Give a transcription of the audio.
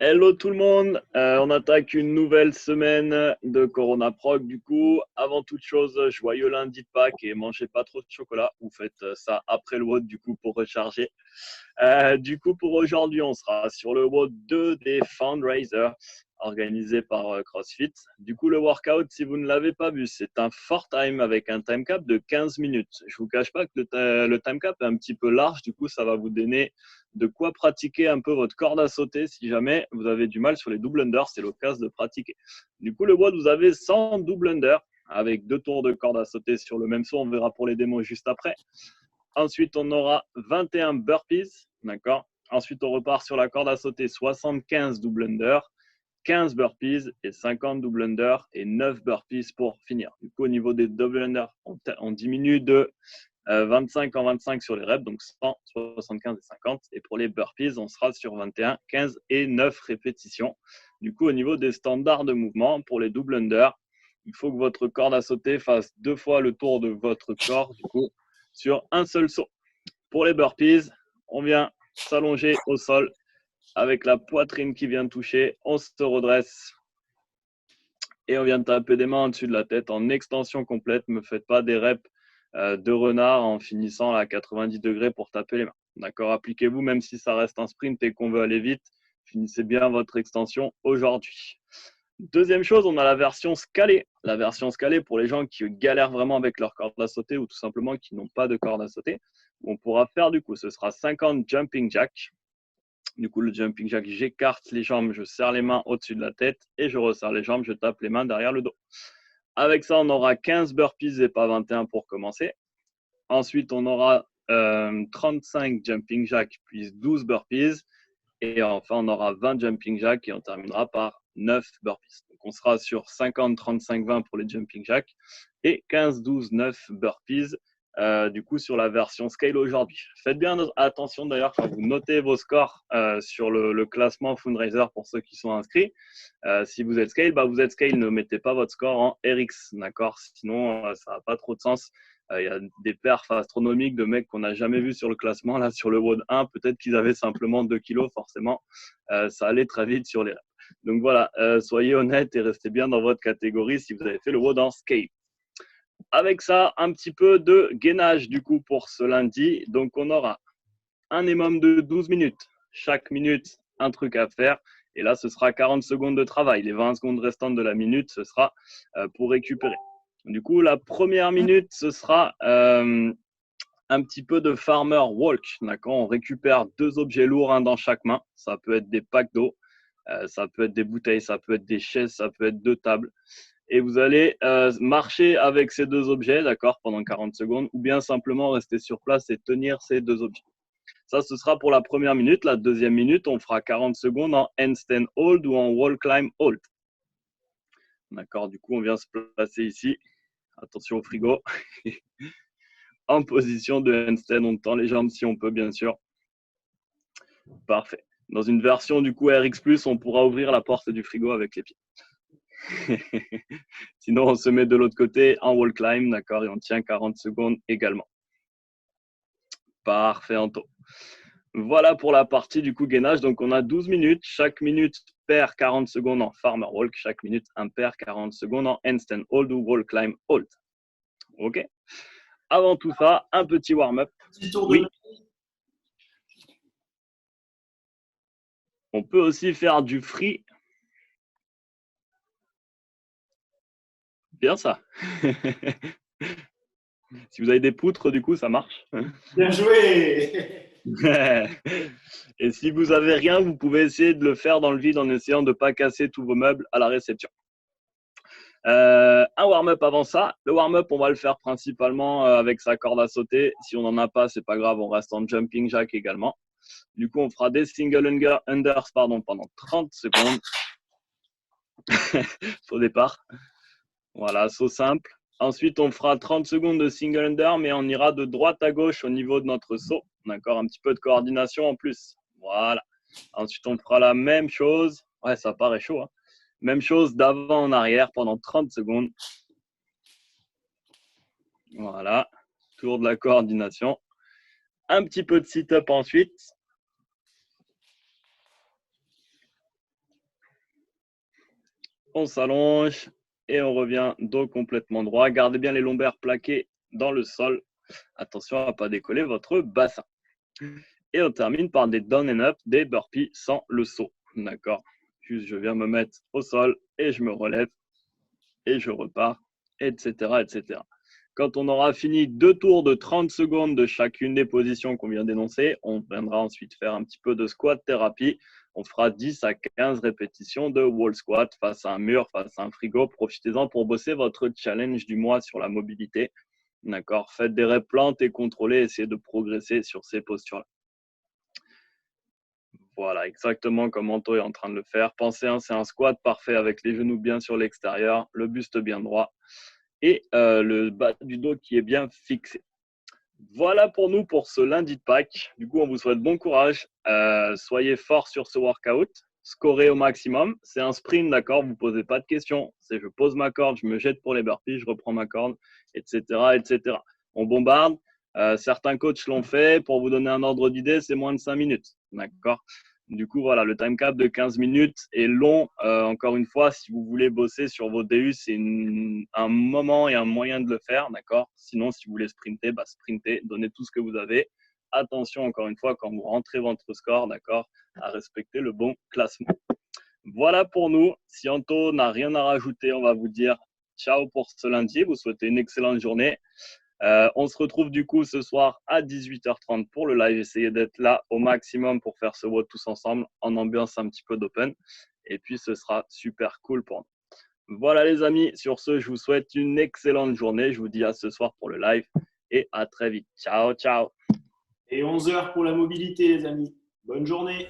Hello tout le monde, on attaque une nouvelle semaine de Corona Prog. Du coup, avant toute chose, joyeux lundi de Pâques et mangez pas trop de chocolat. Vous faites ça après le WOD du coup pour recharger. Du coup, pour aujourd'hui, on sera sur le WOD 2 des Fundraisers organisé par CrossFit. Du coup, le workout, si vous ne l'avez pas vu, c'est un 4 time avec un time cap de 15 minutes. Je ne vous cache pas que le time cap est un petit peu large. Du coup, ça va vous donner de quoi pratiquer un peu votre corde à sauter si jamais vous avez du mal sur les double unders. C'est l'occasion de pratiquer. Du coup, le WOD, vous avez 100 double unders avec 2 tours de corde à sauter sur le même saut. On verra pour les démos juste après. Ensuite, on aura 21 burpees, d'accord. Ensuite, on repart sur la corde à sauter 75 double under, 15 burpees et 50 double under et 9 burpees pour finir. Du coup, au niveau des double under, on diminue de 25 en 25 sur les reps, donc 100, 75 et 50. Et pour les burpees, on sera sur 21, 15 et 9 répétitions. Du coup, au niveau des standards de mouvement, pour les double under, il faut que votre corde à sauter fasse 2 fois le tour de votre corps, du coup, sur un seul saut. Pour les burpees, on vient s'allonger au sol avec la poitrine qui vient toucher. On se redresse et on vient taper des mains au-dessus de la tête en extension complète. Ne me faites pas des reps de renard en finissant à 90 degrés pour taper les mains. D'accord, appliquez-vous même si ça reste un sprint et qu'on veut aller vite. Finissez bien votre extension aujourd'hui. Deuxième chose, on a la version scalée. La version scalée pour les gens qui galèrent vraiment avec leur corde à sauter ou tout simplement qui n'ont pas de corde à sauter. On pourra faire du coup, ce sera 50 jumping jacks. Du coup, le jumping jack, j'écarte les jambes, je serre les mains au-dessus de la tête et je resserre les jambes, je tape les mains derrière le dos. Avec ça, on aura 15 burpees et pas 21 pour commencer. Ensuite, on aura 35 jumping jacks puis 12 burpees. Et enfin, on aura 20 jumping jacks et on terminera par 9 burpees. Donc, on sera sur 50, 35, 20 pour les jumping jacks et 15, 12, 9 burpees. Du coup, sur la version scale aujourd'hui. Faites bien attention d'ailleurs quand vous notez vos scores sur le classement Fundraiser pour ceux qui sont inscrits. Si vous êtes scale, vous êtes scale. Ne mettez pas votre score en RX, d'accord? Sinon, ça n'a pas trop de sens. Il y a des perfs astronomiques de mecs qu'on n'a jamais vus sur le classement. Là, sur le WOD 1, peut-être qu'ils avaient simplement 2 kilos, forcément. Ça allait très vite sur les reps. Donc voilà, soyez honnêtes et restez bien dans votre catégorie si vous avez fait le WOD en scale. Avec ça, un petit peu de gainage du coup pour ce lundi. Donc on aura un minimum de 12 minutes. Chaque minute, un truc à faire. Et là, ce sera 40 secondes de travail. Les 20 secondes restantes de la minute, ce sera pour récupérer. Du coup, la première minute, ce sera un petit peu de farmer walk. D'accord, on récupère 2 objets lourds, un dans chaque main. Ça peut être des packs d'eau, ça peut être des bouteilles, ça peut être des chaises, ça peut être 2 tables. Et vous allez marcher avec ces 2 objets, d'accord, pendant 40 secondes, ou bien simplement rester sur place et tenir ces 2 objets. Ça, ce sera pour la première minute. La deuxième minute, on fera 40 secondes en handstand hold ou en wall climb hold. D'accord, du coup, on vient se placer ici. Attention au frigo. En position de handstand, on tend les jambes si on peut, bien sûr. Parfait. Dans une version du coup RX+, on pourra ouvrir la porte du frigo avec les pieds. Sinon, on se met de l'autre côté en wall climb, d'accord, et on tient 40 secondes également. Parfait, Anto. Voilà pour la partie du coup gainage. Donc, on a 12 minutes. Chaque minute perd 40 secondes en farmer walk. Chaque minute impair 40 secondes en handstand hold ou wall climb hold. OK. Avant tout ça, un petit warm-up. Oui. On peut aussi faire du free. Bien ça. Si vous avez des poutres, du coup, ça marche. Bien joué. Et si vous n'avez rien, vous pouvez essayer de le faire dans le vide en essayant de ne pas casser tous vos meubles à la réception. Un warm-up avant ça. Le warm-up, on va le faire principalement avec sa corde à sauter. Si on n'en a pas, c'est pas grave, on reste en jumping jack également. Du coup, on fera des single unders pendant 30 secondes. Au départ. Voilà, saut simple. Ensuite, on fera 30 secondes de single under, mais on ira de droite à gauche au niveau de notre saut. D'accord, un petit peu de coordination en plus. Voilà. Ensuite, on fera la même chose. Ouais, ça paraît chaud. Hein. Même chose d'avant en arrière pendant 30 secondes. Voilà. Tour de la coordination. Un petit peu de sit-up ensuite. On s'allonge et on revient dos complètement droit. Gardez bien les lombaires plaqués dans le sol. Attention à ne pas décoller votre bassin. Et on termine par des down and up, des burpees sans le saut. D'accord. Juste, je viens me mettre au sol et je me relève et je repars, etc., etc. Quand on aura fini 2 tours de 30 secondes de chacune des positions qu'on vient d'énoncer, on viendra ensuite faire un petit peu de squat thérapie. On fera 10 à 15 répétitions de wall squat face à un mur, face à un frigo. Profitez-en pour bosser votre challenge du mois sur la mobilité. D'accord. Faites des reps lentes et contrôlées. Essayez de progresser sur ces postures-là. Voilà, exactement comme Anto est en train de le faire. Pensez, c'est un squat parfait avec les genoux bien sur l'extérieur, le buste bien droit et le bas du dos qui est bien fixé. Voilà pour nous pour ce lundi de Pâques. Du coup, on vous souhaite bon courage. Soyez forts sur ce workout. Scorez au maximum. C'est un sprint, d'accord? Vous ne posez pas de questions. C'est je pose ma corde, je me jette pour les burpees, je reprends ma corde, etc., etc. On bombarde. Certains coachs l'ont fait. Pour vous donner un ordre d'idée, c'est moins de 5 minutes, d'accord? Du coup, voilà, le time cap de 15 minutes est long. Encore une fois, si vous voulez bosser sur vos DU, c'est un moment et un moyen de le faire, d'accord? Sinon, si vous voulez sprinter, sprintez, donnez tout ce que vous avez. Attention, encore une fois, quand vous rentrez votre score, d'accord, à respecter le bon classement. Voilà pour nous. Si Anto n'a rien à rajouter, on va vous dire ciao pour ce lundi. Vous souhaitez une excellente journée. On se retrouve du coup ce soir à 18h30 pour le live. Essayez d'être là au maximum pour faire ce WOD tous ensemble en ambiance un petit peu d'open. Et puis, ce sera super cool pour nous. Voilà les amis, sur ce, je vous souhaite une excellente journée. Je vous dis à ce soir pour le live et à très vite. Ciao, ciao. Et 11 heures pour la mobilité, les amis. Bonne journée.